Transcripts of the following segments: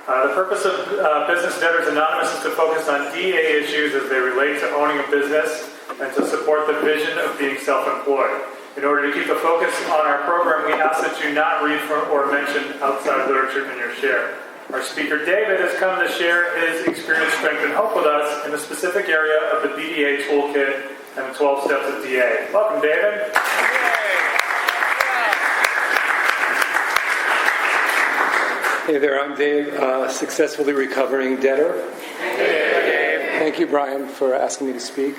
The purpose of Business Debtors Anonymous is to focus on DA issues as they relate to owning a business and to support the vision of being self-employed. In order to keep the focus on our program, we ask that you not read from or mention outside literature in your share. Our speaker, David, has come to share his experience, strength, and hope with us in the specific area of the BDA Toolkit and the 12 Steps of DA. Welcome, David. Hey there, I'm Dave, successfully recovering debtor. Hey, Dave. Thank you, Brian, for asking me to speak.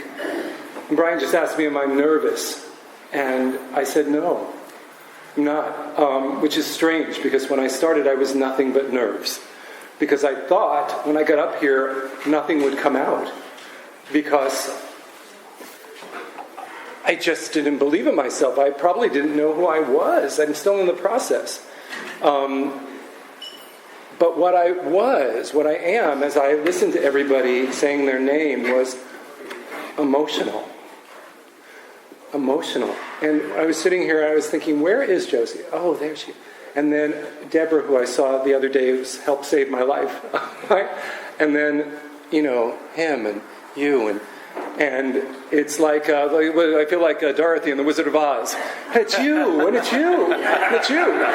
And Brian just asked me, am I nervous? And I said, no, I'm not, which is strange because when I started, I was nothing but nerves. Because I thought when I got up here, nothing would come out. Because I just didn't believe in myself. I probably didn't know who I was. I'm still in the process. But what I am, as I listened to everybody saying their name, was emotional. Emotional. And I was sitting here and I was thinking, where is Josie? Oh, there she is. And then Deborah, who I saw the other day, who's helped save my life. Right? And then, him and you and it's like, I feel like Dorothy in The Wizard of Oz. It's you, and it's you, and it's you.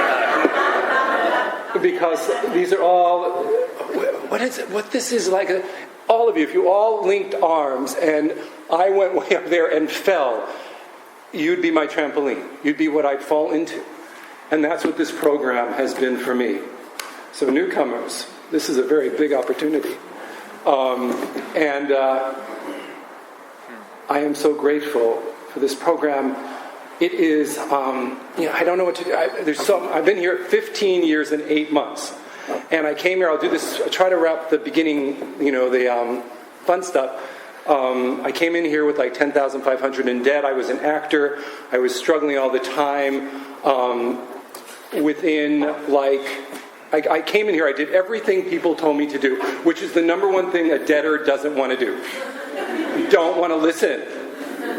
Because these are all, what this is like, all of you, if you all linked arms and I went way up there and fell, you'd be my trampoline. You'd be what I'd fall into. And that's what this program has been for me. So newcomers, this is a very big opportunity. I am so grateful for this program. It is, I don't know what to do. I've been here 15 years and 8 months. And I came here, I'll do this, I try to wrap the beginning, the fun stuff. I came in here with like $10,500 in debt. I was an actor. I was struggling all the time. I came in here, I did everything people told me to do, which is the number one thing a debtor doesn't want to do. We don't want to listen.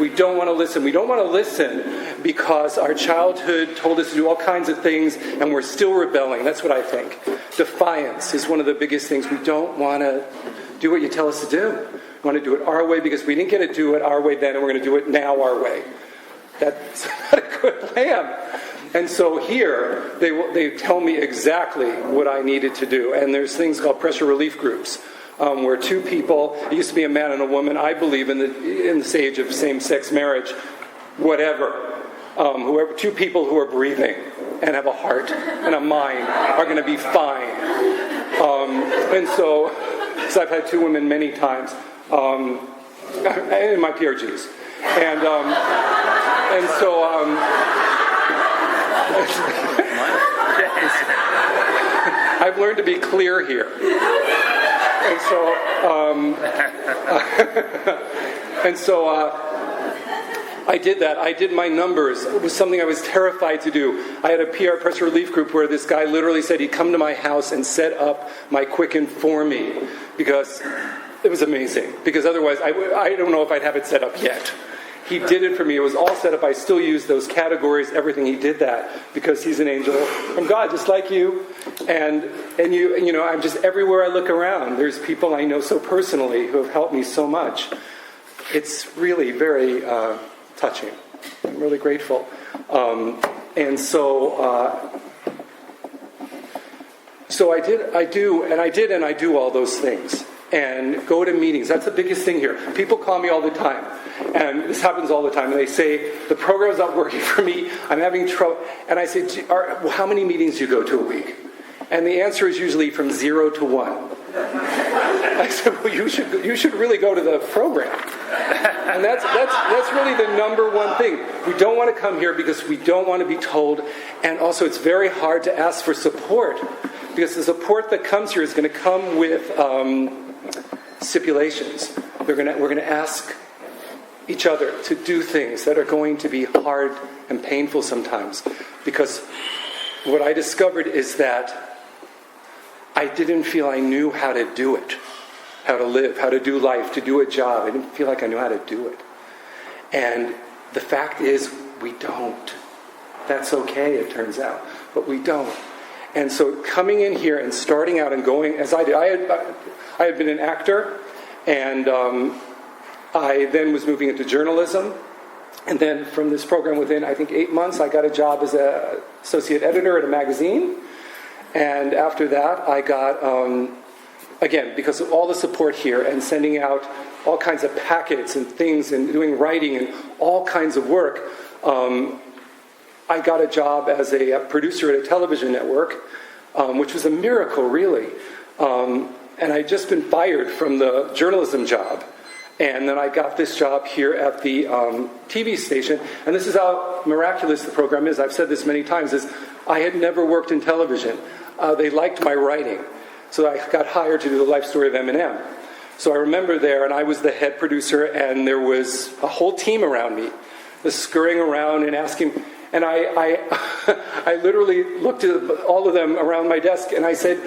We don't want to listen. We don't want to listen because our childhood told us to do all kinds of things and we're still rebelling. That's what I think. Defiance is one of the biggest things. We don't want to do what you tell us to do. We want to do it our way because we didn't get to do it our way then and we're going to do it now our way. That's not a good plan. And so here, they tell me exactly what I needed to do. And there's things called pressure relief groups. Where two people, it used to be a man and a woman, I believe in this age of same-sex marriage, whatever, two people who are breathing and have a heart and a mind are going to be fine. And so I've had two women many times, in my PRGs. I've learned to be clear here. And so I did that. I did my numbers. It was something I was terrified to do. I had a PR pressure relief group where this guy literally said he'd come to my house and set up my Quicken for me because it was amazing. Because otherwise, I don't know if I'd have it set up yet. He did it for me. It was all set up. I still use those categories, everything. He did that because he's an angel from God, just like you. And I'm just everywhere I look around. There's people I know so personally who have helped me so much. It's really very touching. I'm really grateful. So I do all those things. And go to meetings. That's the biggest thing here. People call me all the time. And this happens all the time. And they say, the program's not working for me. I'm having trouble. And I say, how many meetings do you go to a week? And the answer is usually from 0 to 1. I said, well, you should really go to the program. And that's really the number one thing. We don't want to come here because we don't want to be told. And also it's very hard to ask for support. Because the support that comes here is going to come with stipulations. We're going to ask each other to do things that are going to be hard and painful sometimes. Because what I discovered is that I didn't feel I knew how to do it. How to live, how to do life, to do a job. I didn't feel like I knew how to do it. And the fact is, we don't. That's okay, it turns out. But we don't. And so coming in here and starting out and going as I did, I had been an actor, and I then was moving into journalism. And then from this program, within, I think, 8 months, I got a job as an associate editor at a magazine. And after that, I got, again, because of all the support here and sending out all kinds of packets and things and doing writing and all kinds of work, I got a job as a producer at a television network, which was a miracle, really. And I'd just been fired from the journalism job. And then I got this job here at the TV station. And this is how miraculous the program is. I've said this many times, is I had never worked in television. They liked my writing. So I got hired to do the life story of M&M. So I remember there, and I was the head producer, and there was a whole team around me, just scurrying around and asking. And I literally looked at all of them around my desk, and I said,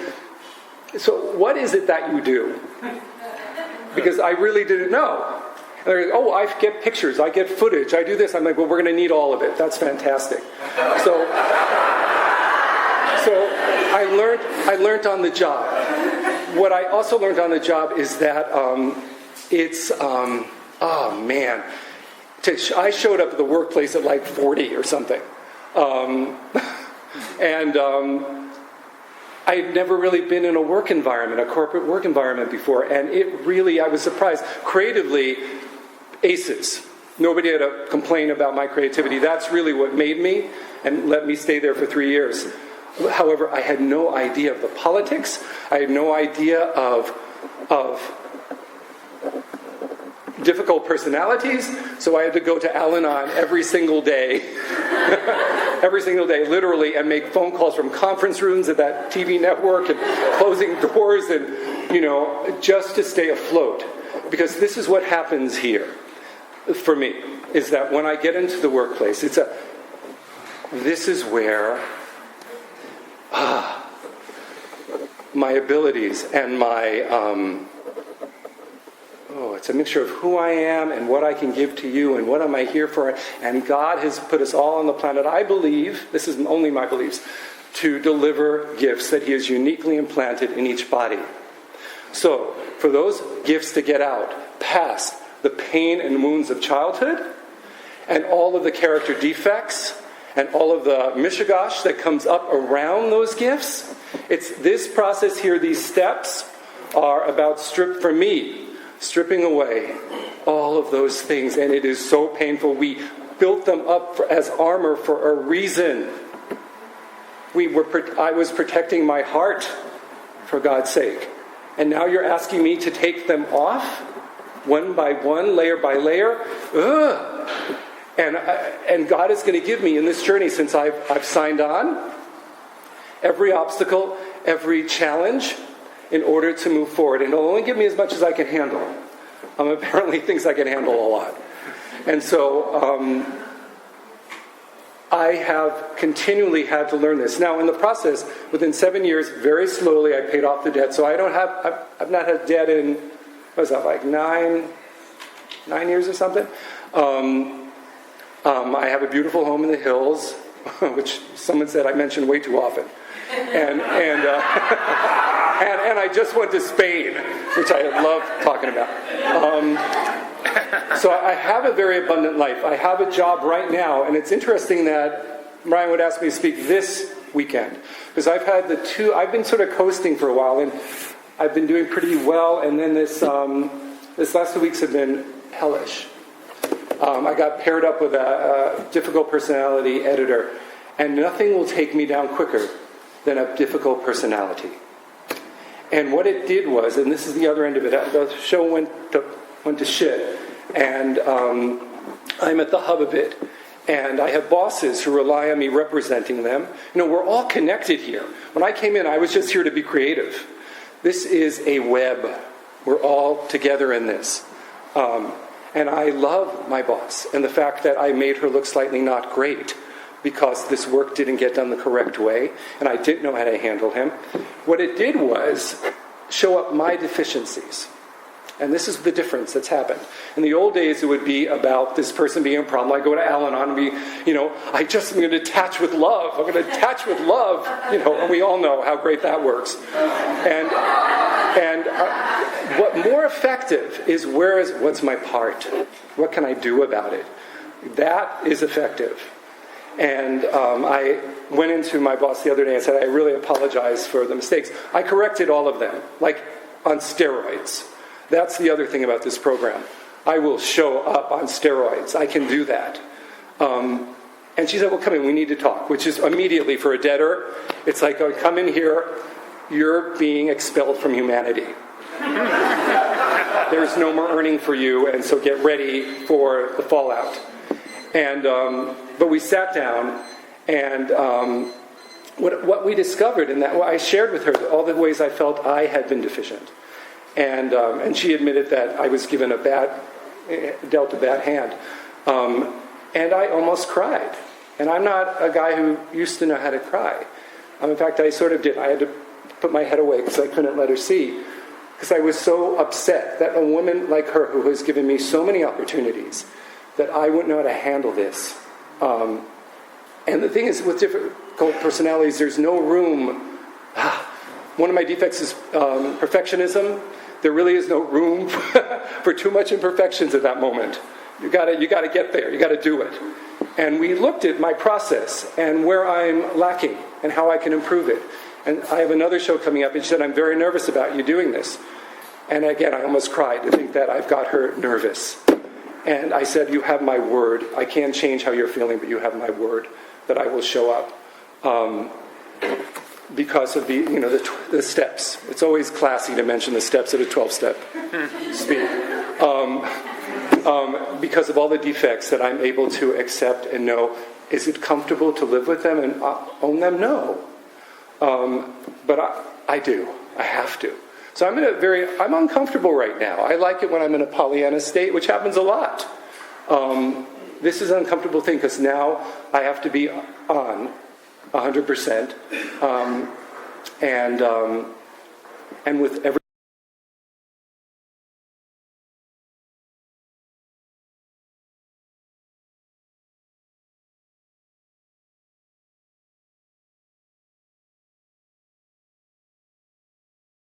so what is it that you do? Because I really didn't know. And they're like, oh, I get pictures, I get footage, I do this. I'm like, well, we're going to need all of it. That's fantastic. So I learned on the job. What I also learned on the job is that I showed up at the workplace at like 40 or something. I'd never really been in a work environment, a corporate work environment before, and I was surprised. Creatively, aces. Nobody had a complaint about my creativity. That's really what made me and let me stay there for 3 years. However, I had no idea of the politics. I had no idea of difficult personalities, so I had to go to Al-Anon every single day, literally, and make phone calls from conference rooms at that TV network and closing doors and, just to stay afloat. Because this is what happens here for me, is that when I get into the workplace, this is where my abilities and my it's a mixture of who I am and what I can give to you and what am I here for. And God has put us all on the planet, I believe, this is only my beliefs, to deliver gifts that He has uniquely implanted in each body. So, for those gifts to get out, past the pain and wounds of childhood, and all of the character defects, and all of the mishigash that comes up around those gifts, it's this process here, these steps are about stripping away all of those things, and it is so painful. We built them up as armor for a reason. I was protecting my heart, for God's sake. And now you're asking me to take them off, one by one, layer by layer? Ugh! And God is going to give me in this journey, since I've signed on, every obstacle, every challenge, in order to move forward. And it'll only give me as much as I can handle. Apparently thinks I can handle a lot. And so I have continually had to learn this. Now, in the process, within 7 years, very slowly, I paid off the debt. So I've not had debt in, what was that, like 9 years or something? I have a beautiful home in the hills, which someone said I mention way too often. And I just went to Spain, which I love talking about. So I have a very abundant life. I have a job right now, and it's interesting that Brian would ask me to speak this weekend, because I've been sort of coasting for a while, and I've been doing pretty well, and then this last 2 weeks have been hellish. I got paired up with a difficult personality editor, and nothing will take me down quicker than a difficult personality. And what it did was, and this is the other end of it, the show went to shit, and I'm at the hub of it, and I have bosses who rely on me representing them. We're all connected here. When I came in, I was just here to be creative. This is a web. We're all together in this. And I love my boss, and the fact that I made her look slightly not great, because this work didn't get done the correct way, and I didn't know how to handle him. What it did was show up my deficiencies. And this is the difference that's happened. In the old days, it would be about this person being a problem. I go to Al-Anon and I'm going to attach with love. I'm going to attach with love. And we all know how great that works. And what more effective is what's my part? What can I do about it? That is effective. And I went into my boss the other day and said, I really apologize for the mistakes. I corrected all of them, like on steroids. That's the other thing about this program. I will show up on steroids. I can do that. And she said, well, come in, we need to talk, which is immediately for a debtor. It's like, oh, come in here. You're being expelled from humanity. There's no more earning for you, and so get ready for the fallout. And but we sat down, and what we discovered in that, I shared with her all the ways I felt I had been deficient. And she admitted that I was dealt a bad hand. And I almost cried. And I'm not a guy who used to know how to cry. In fact, I sort of did. I had to put my head away because I couldn't let her see. Because I was so upset that a woman like her, who has given me so many opportunities, that I wouldn't know how to handle this. And the thing is, with difficult personalities, there's no room. One of my defects is perfectionism. There really is no room for too much imperfections at that moment. You got to get there. You got to do it. And we looked at my process and where I'm lacking and how I can improve it. And I have another show coming up, and she said, I'm very nervous about you doing this. And again, I almost cried to think that I've got her nervous. And I said, you have my word. I can't change how you're feeling, but you have my word that I will show up. Because of the steps. It's always classy to mention the steps at a 12-step speed. Because of all the defects that I'm able to accept and know, is it comfortable to live with them and own them? No. But I do. I have to. So I'm uncomfortable right now. I like it when I'm in a Pollyanna state, which happens a lot. This is an uncomfortable thing because now I have to be on 100%, and with every